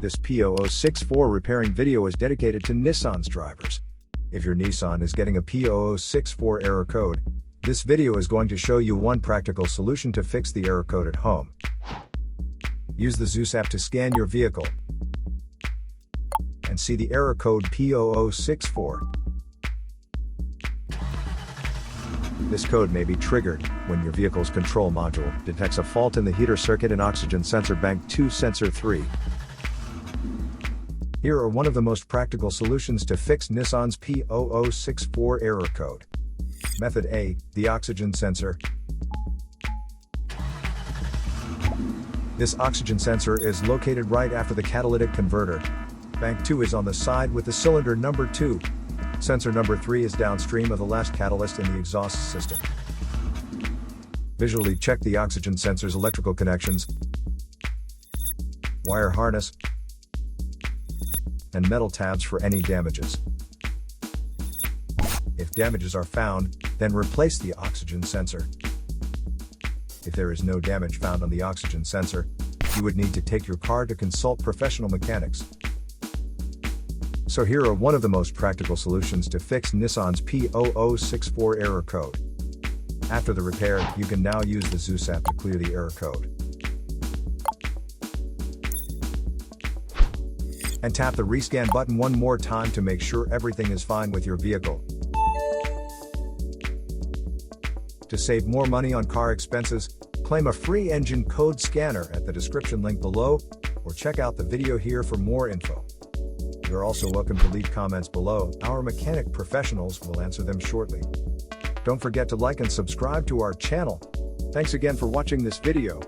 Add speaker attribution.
Speaker 1: This P0064 repairing video is dedicated to Nissan's drivers. If your Nissan is getting a P0064 error code, this video is going to show you one practical solution to fix the error code at home. Use the Zeus app to scan your vehicle and see the error code P0064. This code may be triggered when your vehicle's control module detects a fault in the heater circuit and oxygen sensor bank 2 sensor 3. Here are one of the most practical solutions to fix Nissan's P0064 error code. Method A, the oxygen sensor. This oxygen sensor is located right after the catalytic converter. Bank 2 is on the side with the cylinder number 2. Sensor number 3 is downstream of the last catalyst in the exhaust system. Visually check the oxygen sensor's electrical connections, wire harness, and metal tabs for any damages. If damages are found, then replace the oxygen sensor. If there is no damage found on the oxygen sensor, you would need to take your car to consult professional mechanics. So here are one of the most practical solutions to fix Nissan's P0064 error code. After the repair, you can now use the Zeus app to clear the error code. And tap the rescan button one more time to make sure everything is fine with your vehicle. To save more money on car expenses, claim a free engine code scanner at the description link below, or check out the video here for more info. You're also welcome to leave comments below. Our mechanic professionals will answer them shortly. Don't forget to like and subscribe to our channel. Thanks again for watching this video.